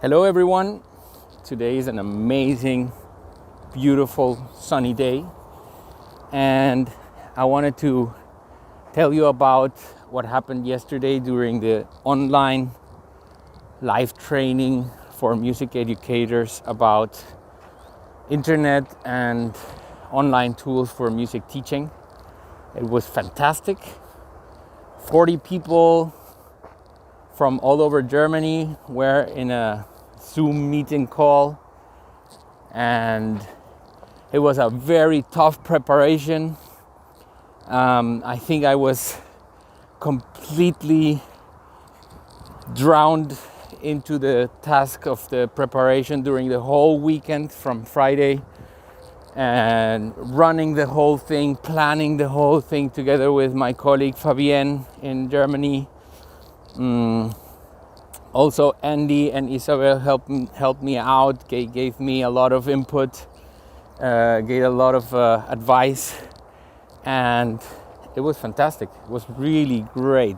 Hello everyone. Today is an amazing, beautiful, sunny day, and I wanted to tell you about what happened yesterday during the online live training for music educators about internet and online tools for music teaching. It was fantastic. 40 people from all over Germany were in a Zoom meeting call, and it was a very tough preparation. I think I was completely drowned into the task of the preparation during the whole weekend from Friday, and running the whole thing, planning the whole thing together with my colleague Fabienne in Germany. Also, Andy and Isabel helped me out, gave me a lot of input, gave a lot of advice, and it was fantastic. It was really great.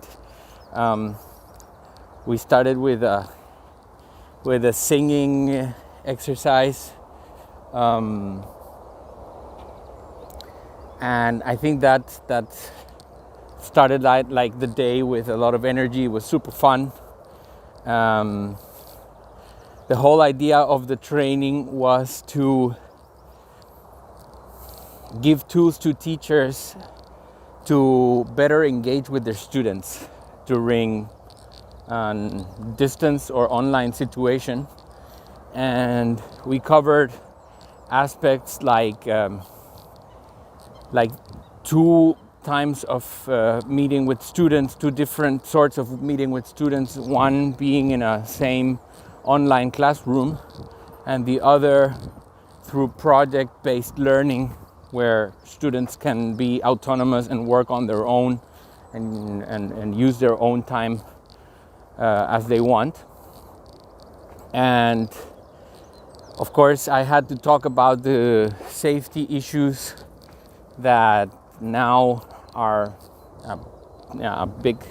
We started with a singing exercise, and I think that started like the day with a lot of energy. It was super fun. The whole idea of the training was to give tools to teachers to better engage with their students during a distance or online situation. And we covered aspects like two times of meeting with students, two different sorts of meeting with students, one being in a same online classroom and the other through project-based learning, where students can be autonomous and work on their own and use their own time as they want. And of course I had to talk about the safety issues that now are a big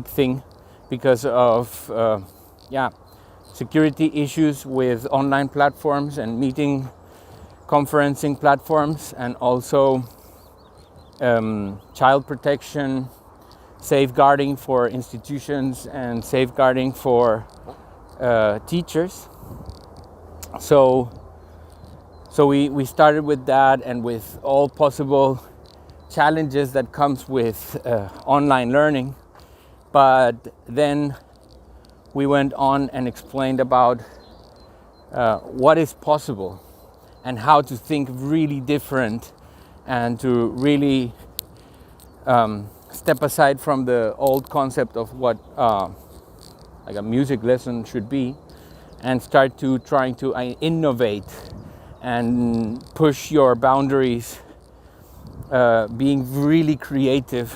thing because of security issues with online platforms and meeting conferencing platforms, and also child protection, safeguarding for institutions and safeguarding for teachers. So we started with that, and with all possible challenges that comes with online learning. But then we went on and explained about what is possible and how to think really different, and to really step aside from the old concept of what like a music lesson should be, and start to trying to innovate and push your boundaries, being really creative.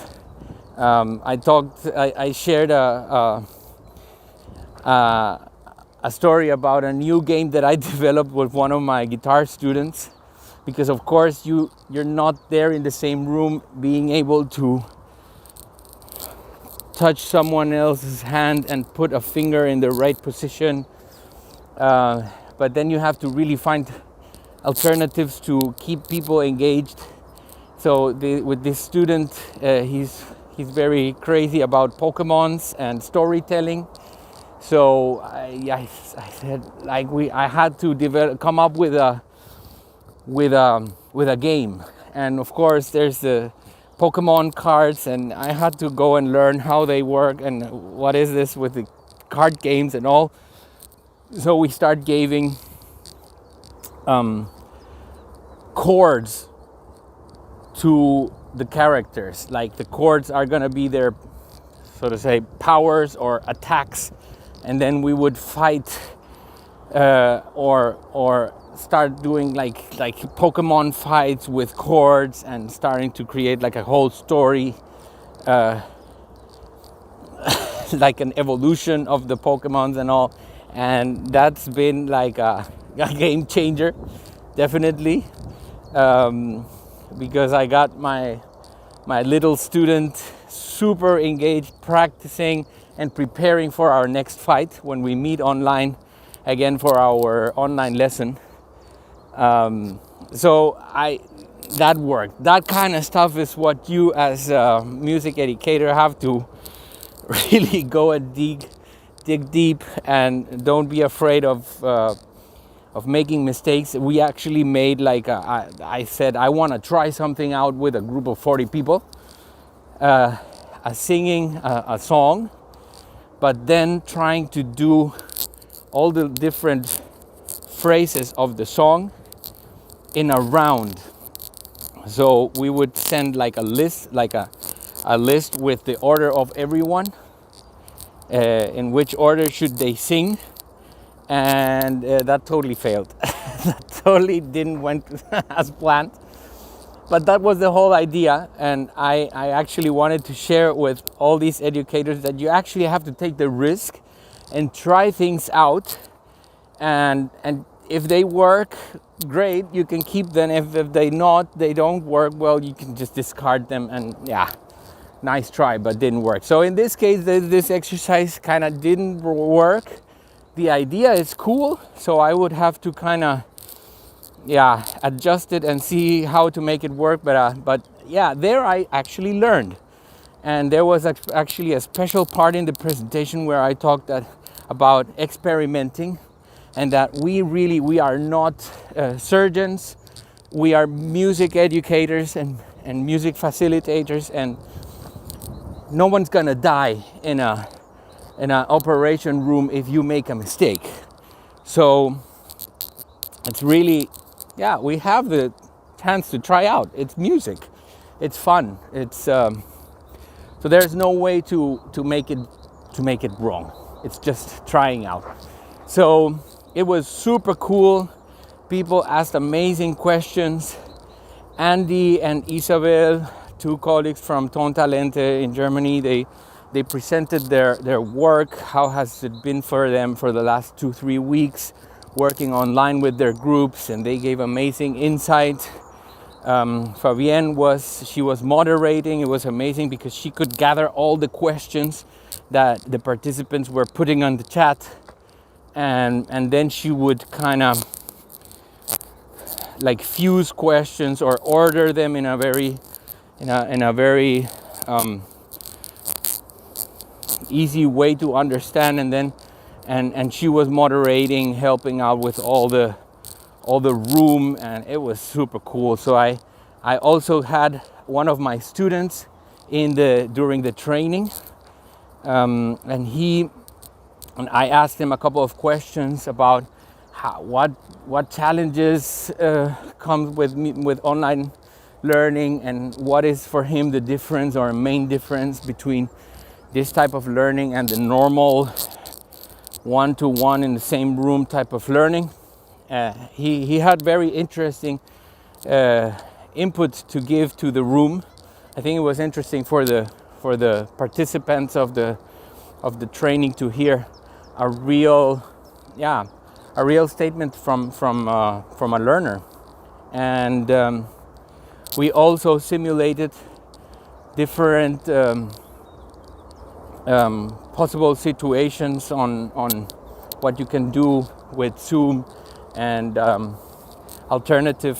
I shared a story about a new game that I developed with one of my guitar students, because of course you're not there in the same room being able to touch someone else's hand and put a finger in the right position, but then you have to really find alternatives to keep people engaged. So with this student, he's very crazy about Pokemons and storytelling. So I said, like, I had to come up with a game, and of course there's the Pokemon cards, and I had to go and learn how they work and what is this with the card games and all. So we start giving chords to the characters. Like, the chords are gonna be their, so to say, powers or attacks, and then we would fight or start doing like Pokemon fights with chords, and starting to create like a whole story, like an evolution of the Pokemons and all. And that's been like a game changer, definitely, because I got my little student super engaged, practicing and preparing for our next fight when we meet online. again for our online lesson. So that worked. That kind of stuff is what you as a music educator have to really go and dig deep, and don't be afraid of making mistakes. We actually made like I said I want to try something out with a group of 40 people, singing a song, but then trying to do all the different phrases of the song in a round. So we would send like a list, with the order of everyone, in which order should they sing, and that totally failed. That totally didn't went as planned. But that was the whole idea, and I actually wanted to share with all these educators that you actually have to take the risk and try things out, and if they work, great, you can keep them. If they don't work, well, you can just discard them, and yeah, nice try, but didn't work. So in this case, this exercise kind of didn't work. The idea is cool, so I would have to kind of adjust it and see how to make it work. But yeah, there I actually learned, and there was actually a special part in the presentation where I talked about experimenting, and that we are not surgeons, we are music educators and music facilitators, and no one's gonna die in an operation room if you make a mistake. So it's really, we have the chance to try out. It's music, it's fun. It's so there's no way to make it wrong. It's just trying out. So it was super cool. People asked amazing questions. Andy and Isabel, two colleagues from Tontalente in Germany, they presented their work. How has it been for them for the last 2-3 weeks working online with their groups, and they gave amazing insight. Fabienne was moderating. It was amazing because she could gather all the questions that the participants were putting on the chat, and then she would kind of like fuse questions or order them in a very easy way to understand, and then and she was moderating, helping out with all the room, and it was super cool. So I also had one of my students during the training, and I asked him a couple of questions about what challenges come with online learning, and what is for him the difference or main difference between this type of learning and the normal one-to-one in the same room type of learning. He had very interesting input to give to the room. I think it was interesting for the participants of the training to hear a real statement from a learner. And we also simulated different possible situations on what you can do with Zoom and alternative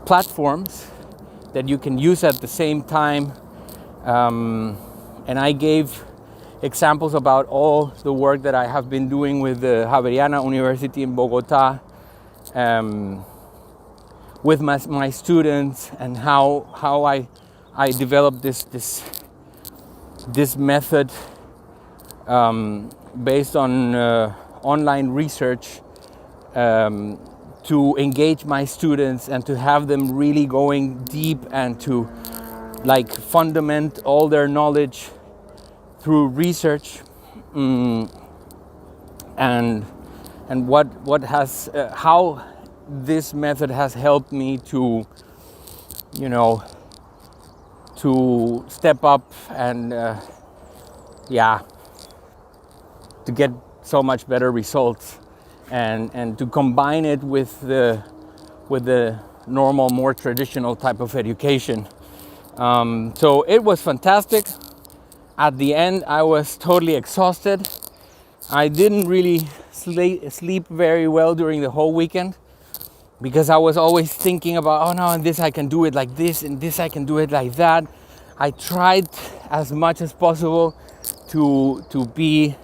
platforms that you can use at the same time. And I gave examples about all the work that I have been doing with the Javeriana University in Bogota, with my students, and how I developed this method based on online research, to engage my students and to have them really going deep and to like fundament all their knowledge through research, and what has how this method has helped me to to step up and to get so much better results, and to combine it with the normal, more traditional type of education. So it was fantastic. At the end, I was totally exhausted. I didn't really sleep very well during the whole weekend, because I was always thinking about, oh no, and this I can do it like this, and this I can do it like that. I tried as much as possible to be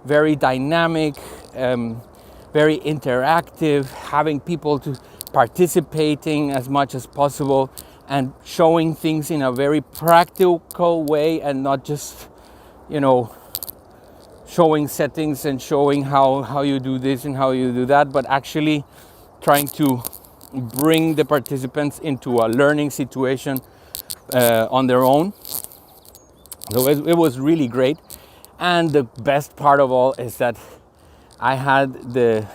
very dynamic, very interactive, having people to participating as much as possible, and showing things in a very practical way, and not just, showing settings and showing how you do this and how you do that, but actually trying to bring the participants into a learning situation on their own. So it was really great. And the best part of all is that I had the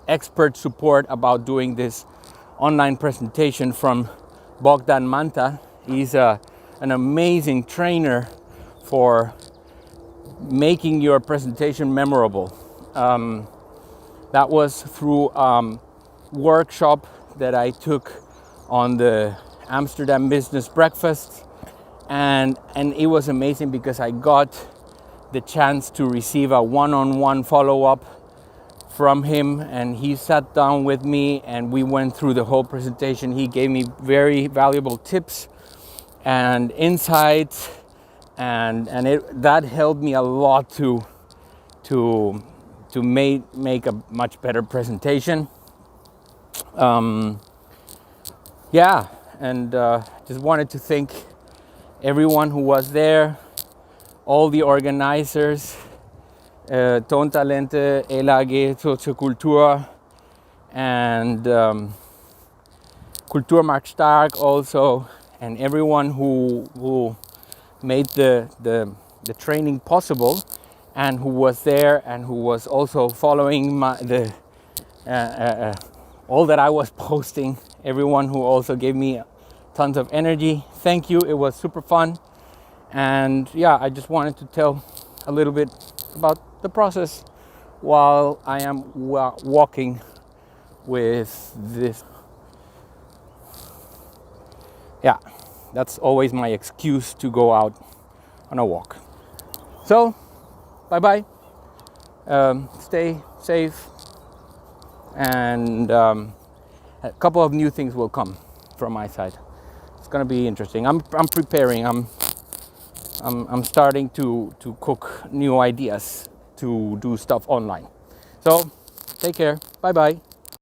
expert support about doing this online presentation from Bogdan Manta. He's an amazing trainer for making your presentation memorable. That was through workshop that I took on the Amsterdam Business Breakfast, and it was amazing because I got the chance to receive a one-on-one follow-up from him, and he sat down with me and we went through the whole presentation. He gave me very valuable tips and insights, and that helped me a lot to make a much better presentation. Just wanted to thank everyone who was there, all the organizers, Tontalente, ELAG, Soziokultur, and Kulturmarkt Stark also, and everyone who made the training possible, and who was there and who was also following all that I was posting. Everyone who also gave me tons of energy. Thank you. It was super fun. And yeah, I just wanted to tell a little bit about the process while I am walking with this. Yeah, that's always my excuse to go out on a walk. So, bye-bye. Stay safe. And a couple of new things will come from my side. It's gonna be interesting. I'm preparing. I'm starting to cook new ideas to do stuff online. So take care. Bye bye.